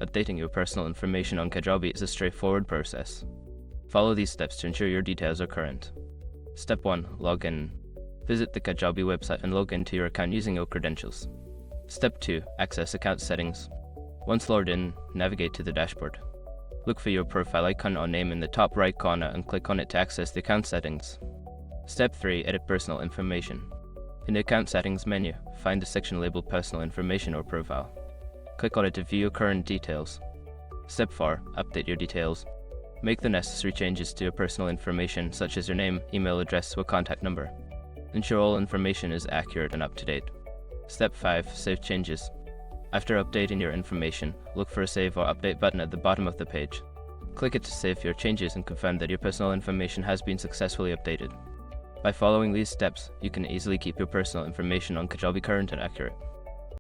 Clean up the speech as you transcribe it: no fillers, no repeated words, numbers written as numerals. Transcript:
Updating your personal information on Kajabi is a straightforward process. Follow these steps to ensure your details are current. Step 1. Log in. Visit the Kajabi website and log into your account using your credentials. Step 2. Access account settings. Once logged in, navigate to the dashboard. Look for your profile icon or name in the top right corner and click on it to access the account settings. Step 3. Edit personal information. In the account settings menu, find the section labeled personal information or profile. Click on it to view your current details. Step 4. Update your details. Make the necessary changes to your personal information such as your name, email address, or contact number. Ensure all information is accurate and up to date. Step 5. Save changes. After updating your information, look for a Save or Update button at the bottom of the page. Click it to save your changes and confirm that your personal information has been successfully updated. By following these steps, you can easily keep your personal information on Kajabi current and accurate.